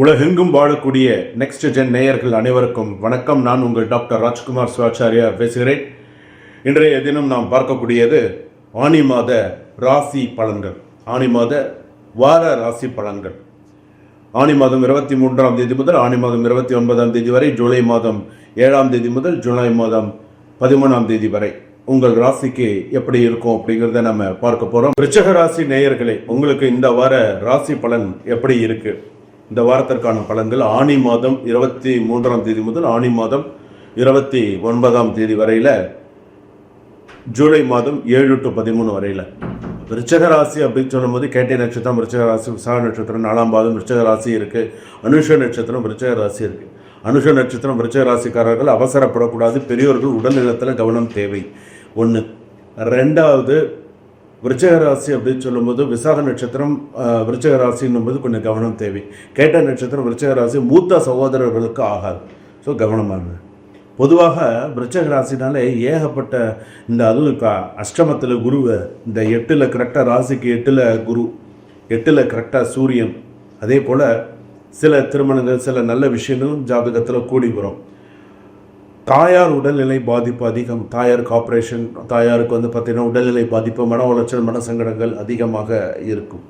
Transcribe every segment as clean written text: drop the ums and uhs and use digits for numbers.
உலகெங்கும் வாழக்கூடிய next gen நேயர்கள் அனைவருக்கும் வணக்கம். நான் உங்கள் டாக்டர் ராஜ்குமார் சிவாச்சாரியா பேசுகிறேன். இன்றைய தினம் நாம் பார்க்கக்கூடியது ஆனி மாத ராசி பலன்கள், ஆனி மாத வார ராசி பலன்கள். ஆனி மாதம் 23ஆம் தேதி முதல் ஆனி மாதம் 29ஆம் தேதி வரை, ஜூலை மாதம் 7ஆம் தேதி முதல் ஜூலை மாதம் 13ஆம் தேதி வரை உங்கள் ராசிக்கு எப்படி இருக்கும் அப்படிங்கிறத நம்ம பார்க்க போறோம். விருச்சிக ராசி நேயர்களே, உங்களுக்கு இந்த வார ராசி பலன் எப்படி இருக்கு? இந்த வாரத்திற்கான பலன்கள் ஆனி மாதம் 23ஆம் தேதி முதல் ஆனி மாதம் 29ஆம் தேதி வரையில, ஜூலை மாதம் 7 to 13 வரையில. விருச்சிக ராசி அப்படின்னு சொல்லும் போது கேட்டை நட்சத்திரம் விருச்சிக ராசி, விசாக நட்சத்திரம் 4ஆம் பாதம் விருச்சிக ராசி இருக்கு, அனுஷ நட்சத்திரம் விருச்சிக ராசி இருக்கு. அனுஷ நட்சத்திரம் விருச்சிக ராசிக்காரர்கள் அவசரப்படக்கூடாது, பெரியோர்கள் உடல் நலத்தில் கவனம் தேவை. ஒன்று. ரெண்டாவது, விருச்சிக ராசி அப்படின்னு சொல்லும்போது விசாக நட்சத்திரம் விருச்சிக ராசின்னும் போது கொஞ்சம் கவனம் தேவை. கேட்ட நட்சத்திரம் விருச்சிக ராசி மூத்த சகோதரர்களுக்கு ஆகாது, ஸோ கவனமாக. பொதுவாக விருச்சிக ராசினாலே ஏகப்பட்ட இந்த அதுவும் அஷ்டமத்தில் குருவை, இந்த 8ல் கரெக்டாக ராசிக்கு 8ல் குரு, 8ல் கரெக்டாக சூரியன், அதே போல் சில திருமணங்கள் சில நல்ல விஷயங்களும் ஜாதகத்தில் கூடி வரும். தாயார் உடல்நிலை பாதிப்பு அதிகம், தாயாருக்கு ஆப்ரேஷன், தாயாருக்கு பார்த்திங்கன்னா உடல்நிலை பாதிப்பு, மன உளைச்சல், மன சங்கடங்கள் அதிகமாக இருக்கும்.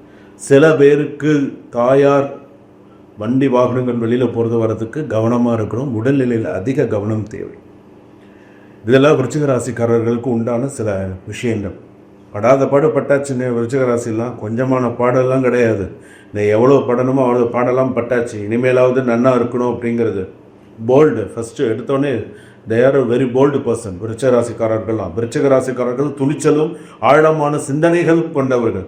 சில பேருக்கு தாயார் வண்டி வாகனங்கள் வெளியில் போகிறது வர்றதுக்கு கவனமாக இருக்கிறோம், உடல்நிலையில் அதிக கவனம் தேவை. இதெல்லாம் விருச்சிக ராசிக்காரர்களுக்கு உண்டான சில விஷயங்கள். படாத பாடுபட்டாச்சுன்னு விருச்சிக ராசிலாம் கொஞ்சமான பாடெல்லாம் கிடையாது. நான் எவ்வளோ படணுமோ அவ்வளோ பாடலாம் பட்டாச்சு, இனிமேலாவது நன்னா இருக்கணும் அப்படிங்கிறது. போல்டு ஃபஸ்ட்டு எடுத்தோடனே they are a very bolt person. விருச்சிக ராசிக்காரர்கள்லாம், விருச்சிக ராசிக்காரர்கள் துணிச்சலும் ஆழமான சிந்தனைகள் கொண்டவர்கள்.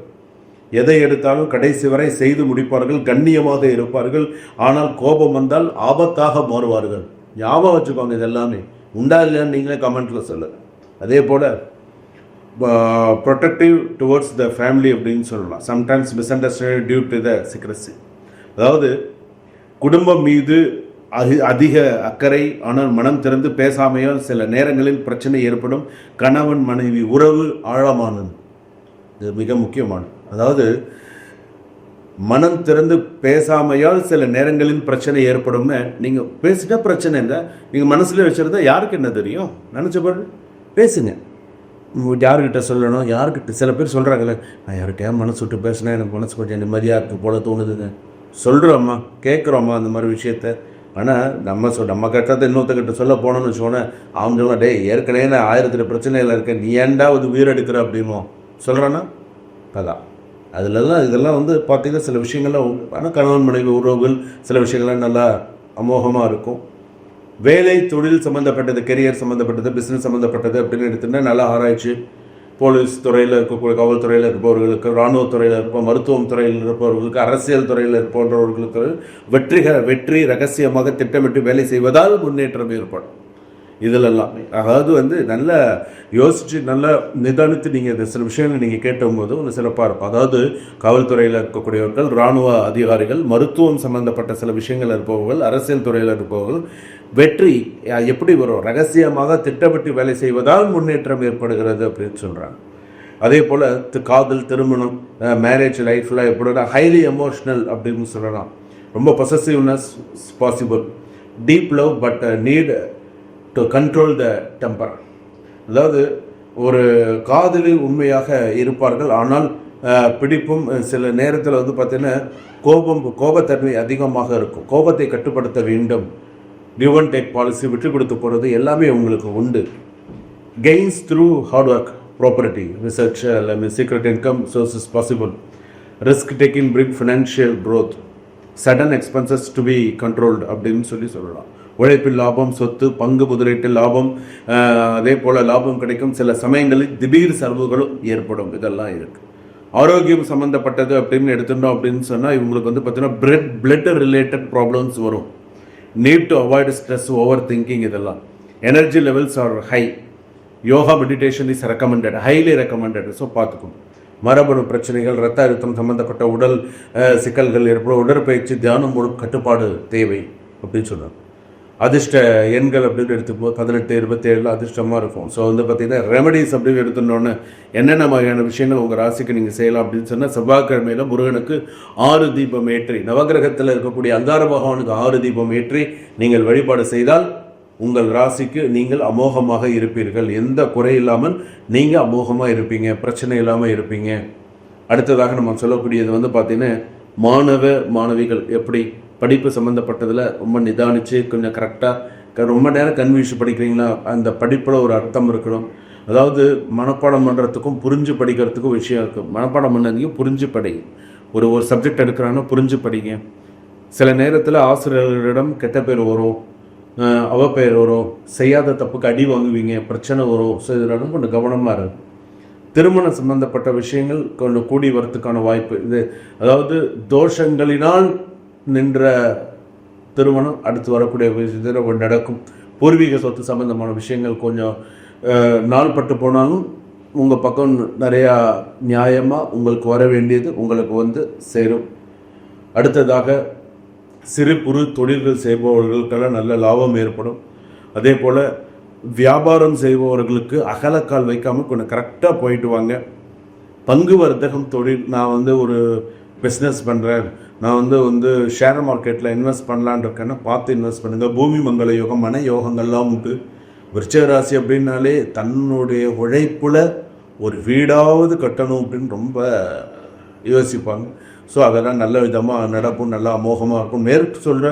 எதை எடுத்தாலும் கடைசி வரை செய்து முடிப்பார்கள், கண்ணியமாக இருப்பார்கள். ஆனால் கோபம் வந்தால் ஆபத்தாக மாறுவார்கள். ஞாபகம் வச்சுக்கோங்க, இது எல்லாமே உண்டா இல்லையான்னு நீங்களே கமெண்ட்டில் சொல்லுங்கள். அதே போல் ப்ரொடெக்டிவ் டுவர்ட்ஸ் த ஃபேமிலி அப்படின்னு சொல்லலாம். Sometimes misunderstanding due to the secrecy. அதாவது குடும்பம் மீது அதிக அக்கறை, ஆனால் மனம் திறந்து பேசாமையால் சில நேரங்களில் பிரச்சனை ஏற்படும். கணவன் மனைவி உறவு ஆழமானது, இது மிக முக்கியமானது. அதாவது மனம் திறந்து பேசாமையால் சில நேரங்களில் பிரச்சனை ஏற்படும்னு நீங்கள் பேசிட்டா பிரச்சனை இல்லை, நீங்கள் மனசுல வச்சுருந்தா யாருக்கு என்ன தெரியும், நினச்சபடி பேசுங்க. யார்கிட்ட சொல்லணும், யார்கிட்ட சில பேர் சொல்கிறாங்களே, நான் யார்கிட்ட மனசு விட்டு பேசினா எனக்கு மனசு கொஞ்சம் நிம்மதியாக இருக்கு போல தோணுதுங்க. சொல்கிறோம்மா, கேட்குறோம்மா அந்த மாதிரி விஷயத்த. ஆனால் நம்ம கட்டத்தை இன்னொருத்தக்கிட்ட சொல்ல போனோம்னு வச்சுக்கோனேன், அவங்க சொல்லலாம், டே ஏற்கனவே நான் 1000 பிரச்சனையில் இருக்கேன், நீ ஏன்டா உயிரெடுக்கிற அப்படின்னோ சொல்கிறான்னா அதான். அதிலெல்லாம் இதெல்லாம் பார்த்திங்கன்னா சில விஷயங்கள்லாம், ஆனால் கணவன் மனைவி உறவுகள் சில விஷயங்கள்லாம் நல்லா அமோகமாக இருக்கும். வேலை தொழில் சம்மந்தப்பட்டது, கெரியர் சம்மந்தப்பட்டது, பிஸ்னஸ் சம்மந்தப்பட்டது அப்படின்னு எடுத்துகிட்டா நல்லா ஆராய்ச்சி. போலீஸ் துறையில் இருக்கக்கூடிய, காவல்துறையில் இருப்பவர்களுக்கு, இராணுவத்துறையில் இருப்போம், மருத்துவம் துறையில் இருப்பவர்களுக்கு, அரசியல் துறையில் இருப்பவர்களுக்கு வெற்றி ரகசியமாக திட்டமிட்டு வேலை செய்வதால் முன்னேற்றம் ஏற்படும். இதிலெல்லாம் அதாவது நல்ல யோசித்து நல்லா நிதானித்து நீங்கள் இந்த சில விஷயங்கள் நீங்கள் கேட்டும்போது ஒன்று சிறப்பாக இருக்கும். அதாவது காவல்துறையில் இருக்கக்கூடியவர்கள், இராணுவ அதிகாரிகள், மருத்துவம் சம்பந்தப்பட்ட சில விஷயங்கள் இருப்பவர்கள், அரசியல் துறையில் இருப்பவர்கள், வெற்றி எப்படி வரும், ரகசியமாக திட்டமிட்டு வேலை செய்வதால் முன்னேற்றம் ஏற்படுகிறது அப்படின்னு சொல்கிறாங்க. அதே போல் காதல், திருமணம், மேரேஜ் லைஃப்பில் எப்படி ஹைலி எமோஷ்னல் அப்படின்னு சொல்லலாம். ரொம்ப possessiveness possible, deep love but need to control the temper. அதாவது ஒரு காதலில் உண்மையாக இருப்பார்கள், ஆனால் பிடிப்பும் சில நேரத்தில் பார்த்திங்கன்னா கோபத்தன்மை அதிகமாக இருக்கும். கோபத்தை கட்டுப்படுத்த வேண்டும். கிவ் அண்ட் டேக் பாலிசி, விட்டு கொடுத்து போகிறது எல்லாமே உங்களுக்கு உண்டு. Gains through hard work, property, research, எல்லாமே secret income sources possible. Risk taking bring financial growth. Sudden expenses to be controlled அப்படின்னு சொல்லலாம். உழைப்பில் லாபம், சொத்து, பங்கு முதலீட்டில் லாபம், அதே போல் லாபம் கிடைக்கும். சில சமயங்களில் திடீர் செலவுகளும் ஏற்படும். இதெல்லாம் இருக்குது. ஆரோக்கியம் சம்மந்தப்பட்டது அப்படின்னு எடுத்துட்டோம் அப்படின்னு சொன்னால் இவங்களுக்கு பார்த்தீங்கன்னா பிளட் ரிலேட்டட் ப்ராப்ளம்ஸ் வரும். Need to avoid stress, over thinking, இதெல்லாம். Energy levels are high. Yoga meditation is recommended, highly recommended. So பார்த்துக்கணும். மரபணு பிரச்சனைகள், ரத்த அழுத்தம் சம்மந்தப்பட்ட உடல் சிக்கல்கள் ஏற்படும். உடற்பயிற்சி, தியானம் மூலம் கட்டுப்பாடு தேவை அப்படின்னு சொன்னாங்க. அதிர்ஷ்ட எண்கள் அப்படின்னு எடுத்துப்போம் 18, 27 அதிர்ஷ்டமாக இருக்கும். ஸோ வந்து பார்த்திங்கன்னா ரெமடிஸ் அப்படின்னு எடுத்துட்டோன்னே என்னென்ன மாதிரியான விஷயங்கள் உங்கள் ராசிக்கு நீங்கள் செய்யலாம் அப்படின்னு சொன்னால், செவ்வாய்க்கிழமையில் முருகனுக்கு 6 தீபம் ஏற்றி, நவகிரகத்தில் இருக்கக்கூடிய அங்கார பகவானுக்கு 6 தீபம் ஏற்றி நீங்கள் வழிபாடு செய்தால் உங்கள் ராசிக்கு நீங்கள் அமோகமாக இருப்பீர்கள். எந்த குறை இல்லாமல் நீங்கள் அமோகமாக இருப்பீங்க, பிரச்சனை இல்லாமல் இருப்பீங்க. அடுத்ததாக நம்ம சொல்லக்கூடியது வந்து பார்த்திங்கன்னா, மாணவ மாணவிகள் எப்படி படிப்பு சம்மந்தப்பட்டதில் ரொம்ப நிதானித்து கொஞ்சம் கரெக்டாக ரொம்ப நேரம் கன்வியூஸ் படிக்கிறீங்களா, அந்த படிப்பில் ஒரு அர்த்தம் இருக்கணும். அதாவது மனப்பாடம் பண்ணுறதுக்கும் புரிஞ்சு படிக்கிறதுக்கும் விஷயம் இருக்குது. மனப்பாடம் பண்ணதையும் புரிஞ்சு படிங்க. ஒரு சப்ஜெக்ட் எடுக்கிறாங்கன்னா புரிஞ்சு படிங்க. சில நேரத்தில் ஆசிரியர்களிடம் கெட்ட பேர் வரும், அவப்பெயர் வரும், செய்யாத தப்புக்கு அடி வாங்குவீங்க, பிரச்சனை வரும். ஸோ இதெல்லாம் கொஞ்சம் கவனமாக இருக்கும். திருமணம் சம்பந்தப்பட்ட விஷயங்கள் கொஞ்சம் கூடி வரத்துக்கான வாய்ப்பு இது. அதாவது தோஷங்களினால் நின்ற திருமணம் அடுத்து வரக்கூடிய விஷயத்தில் நடக்கும். பூர்வீக சொத்து சம்பந்தமான விஷயங்கள் கொஞ்சம் நாள்பட்டு போனாலும் உங்கள் பக்கம் நிறையா நியாயமாக உங்களுக்கு வர வேண்டியது உங்களுக்கு வந்து சேரும். அடுத்ததாக சிறு குறு தொழில்கள் செய்பவர்களுக்கெல்லாம் நல்ல லாபம் ஏற்படும். அதே போல் வியாபாரம் செய்பவர்களுக்கு அகலக்கால் வைக்காமல் கொஞ்சம் கரெக்டாக போயிட்டு வாங்க. பங்கு வர்த்தகம் தொழில், நான் வந்து ஒரு பிஸ்னஸ் பண்ணுறேன், நான் வந்து ஷேர் மார்க்கெட்டில் இன்வெஸ்ட் பண்ணலான் இருக்கேன்னா பார்த்து இன்வெஸ்ட் பண்ணுங்கள். பூமி மங்கள யோகம், மன யோகங்கள்லாம் உண்டு. விருச்சிக ராசி அப்படின்னாலே தன்னுடைய உழைப்பில் ஒரு வீடாவது கட்டணும் அப்படின்னு ரொம்ப யோசிப்பாங்க. ஸோ அதெல்லாம் நல்ல விதமாக நடக்கும், நல்லா அமோகமாக இருக்கும். மேற்கு சொல்கிற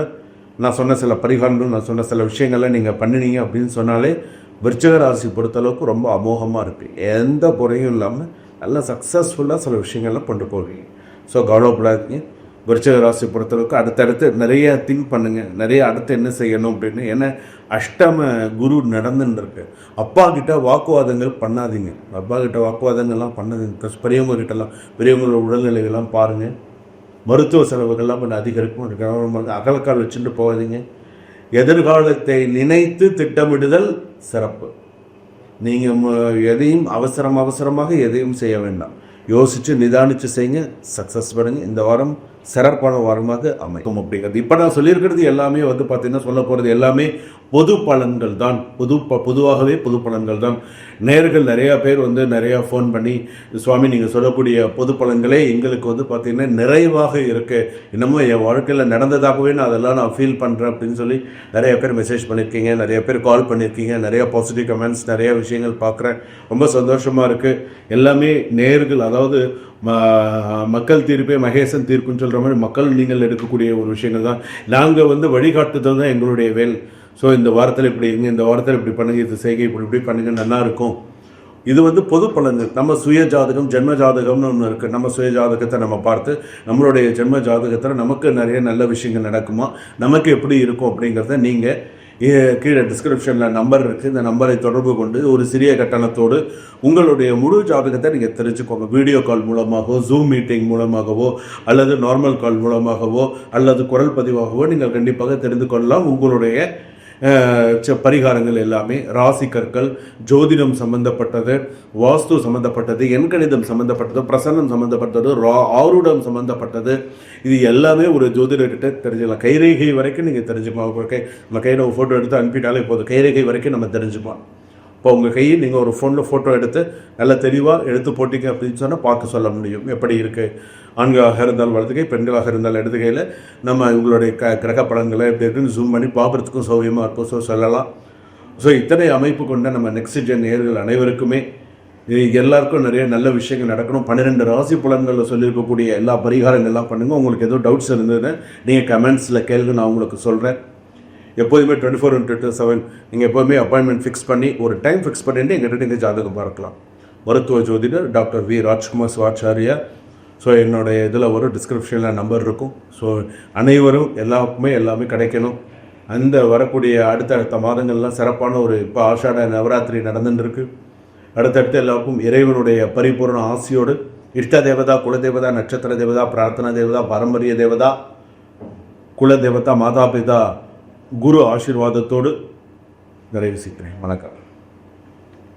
நான் சொன்ன சில பரிகாரங்கள், நான் சொன்ன சில விஷயங்கள்லாம் நீங்கள் பண்ணினீங்க அப்படின்னு சொன்னாலே விருச்சிக ராசி பொறுத்தளவுக்கு ரொம்ப அமோகமாக இருக்குது. எந்த குறையும் இல்லாமல் நல்லா சக்ஸஸ்ஃபுல்லாக சில விஷயங்கள்லாம் கொண்டு போவீங்க. ஸோ கவலைப்படாதீங்க. விருச்சிக ராசி பொறுத்தளவுக்கு அடுத்தடுத்து நிறைய திங்க் பண்ணுங்கள், நிறைய அடுத்து என்ன செய்யணும் அப்படின்னு. ஏன்னா அஷ்டம குரு நடந்துன்னு இருக்கு. அப்பா கிட்ட வாக்குவாதங்கள் பண்ணாதீங்க, அப்பா கிட்ட வாக்குவாதங்கள்லாம் பண்ணாதீங்க. பெரியவங்ககிட்டலாம் பெரியவங்களோட உடல்நிலைகள்லாம் பாருங்கள். மருத்துவ செலவுகள்லாம் கொஞ்சம் அதிகரிக்கும். அகலக்கால் வச்சுட்டு போகாதீங்க. எதிர்காலத்தை நினைத்து திட்டமிடுதல் சிறப்பு. நீங்கள் எதையும் அவசரமாக எதையும் செய்ய வேண்டாம். யோசித்து நிதானித்து செய்யுங்க, சக்ஸஸ் பண்ணுங்க. இந்த வாரம் சிறப்பான வாரமாக அமைக்கும் அப்படிங்கிறது. இப்போ நான் சொல்லியிருக்கிறது எல்லாமே வந்து பார்த்தீங்கன்னா, சொல்ல போகிறது எல்லாமே பொது பலன்கள் தான். பொதுவாகவே பொது பலன்கள் தான். நேர்கள் நிறையா பேர் வந்து நிறையா ஃபோன் பண்ணி, சுவாமி நீங்கள் சொல்லக்கூடிய பொது பலன்களே எங்களுக்கு வந்து பார்த்திங்கன்னா நிறைவாக இருக்குது, இன்னமும் என் வாழ்க்கையில் நடந்ததாகவே நான் ஃபீல் பண்ணுறேன் அப்படின்னு சொல்லி நிறைய பேர் மெசேஜ் பண்ணியிருக்கீங்க, நிறைய பேர் கால் பண்ணியிருக்கீங்க, நிறையா பாசிட்டிவ் கமெண்ட்ஸ், நிறையா விஷயங்கள் பார்க்குறேன். ரொம்ப சந்தோஷமாக இருக்குது. எல்லாமே நேர்கள், அதாவது மக்கள் தீர்ப்பே மகேசன் தீர்ப்புன்னு சொல்கிற மாதிரி மக்கள் நீங்கள் எடுக்கக்கூடிய ஒரு விஷயங்கள் தான். நாங்கள் வந்து வழிகாட்டுதல் தான் எங்களுடைய வேல். ஸோ இந்த வாரத்தில் இப்படி இருங்க, இந்த வாரத்தில் இப்படி பண்ணுங்கள், இது செய்கை இப்படி பண்ணுங்க, நல்லா இருக்கும். இது வந்து பொது பலன்கள். நம்ம சுய ஜாதகம், ஜென்ம ஜாதகம்னு ஒன்று இருக்குது. நம்ம சுய ஜாதகத்தை நம்ம பார்த்து நம்மளுடைய ஜென்ம ஜாதகத்தில் நமக்கு நிறைய நல்ல விஷயங்கள் நடக்குமா, நமக்கு எப்படி இருக்கும் அப்படிங்கிறத நீங்கள் கீழே டிஸ்கிரிப்ஷனில் நம்பர் இருக்குது. இந்த நம்பரை தொடர்பு கொண்டு ஒரு சிறிய கட்டணத்தோடு உங்களுடைய முழு ஜாதகத்தை நீங்கள் தெரிஞ்சுக்கோங்க. வீடியோ கால் மூலமாகவோ, ஜூம் மீட்டிங் மூலமாகவோ, அல்லது நார்மல் கால் மூலமாகவோ, அல்லது குரல் பதிவாகவோ நீங்கள் கண்டிப்பாக தெரிந்து கொள்ளலாம். உங்களுடைய பரிகாரங்கள் எல்லாமே ராசி கற்கள், ஜோதிடம் சம்பந்தப்பட்டது, வாஸ்து சம்பந்தப்பட்டது, எண்கணிதம் சம்பந்தப்பட்டது, பிரசன்னம் சம்பந்தப்பட்டது, ஆருடம் சம்பந்தப்பட்டது, இது எல்லாமே ஒரு ஜோதிடர்கிட்ட தெரிஞ்சுக்கலாம். கைரேகை வரைக்கும் நீங்கள் தெரிஞ்சுக்கலாம். நம்ம கையில் ஒரு ஃபோட்டோ எடுத்து அனுப்பிட்டாலே போதும், கைரேகை வரைக்கும் நம்ம தெரிஞ்சுப்போம். இப்போ உங்கள் கையை நீங்கள் ஒரு ஃபோனில் ஃபோட்டோ எடுத்து நல்லா தெளிவாக எடுத்து போட்டிங்க அப்படின்னு சொன்னால் பார்த்து சொல்ல முடியும் எப்படி இருக்குது. ஆண்களாக இருந்தால் வலது கை, பெண்களாக இருந்தால் இடது கையில் நம்ம உங்களுடைய கிரக படங்களை எப்படி இருக்குன்னு ஜூம் பண்ணி பார்க்குறதுக்கும் சௌகரியமாக இருக்கும். ஸோ சொல்லலாம். ஸோ இத்தனை அமைப்பு கொண்ட நம்ம நெக்ஸ்ட் ஜென் நேயர்கள் அனைவருக்குமே எல்லாருக்கும் நிறைய நல்ல விஷயங்கள் நடக்கணும். 12 ராசி பலன்களில் சொல்லியிருக்கக்கூடிய எல்லா பரிகாரங்கள்லாம் பண்ணுங்கள். உங்களுக்கு எதுவும் டவுட்ஸ் இருந்ததுன்னு நீங்கள் கமெண்ட்ஸில் கேளுங்க, நான் உங்களுக்கு சொல்கிறேன். எப்போதுமே 24/7 நீங்கள் எப்போதுமே அப்பாயின்மெண்ட் ஃபிக்ஸ் பண்ணி ஒரு டைம் ஃபிக்ஸ் பண்ணிட்டு எங்கிட்ட நீங்கள் ஜாதகம் பார்க்கலாம். மருத்துவ ஜோதிடர் doctor V Rajkumar Sivachariya. So என்னுடைய இதில் ஒரு டிஸ்கிரிப்ஷனில் நம்பர் இருக்கும். ஸோ அனைவரும் எல்லாமே கிடைக்கணும். அந்த வரக்கூடிய அடுத்தடுத்த மாதங்கள்லாம் சிறப்பான ஒரு இப்போ ஆஷாட நவராத்திரி நடந்துட்டுருக்கு. அடுத்தடுத்து எல்லாருக்கும் இறைவனுடைய பரிபூர்ண ஆசியோடு இஷ்ட தேவதா, குலதேவதா, நட்சத்திர தேவதா, பிரார்த்தனா தேவதா, பாரம்பரிய தேவதா, குலதேவதா, மாதா பிதா, குரு ஆசீர்வாதத்தோடு நிறைவு செய்கிறேன். வணக்கம்.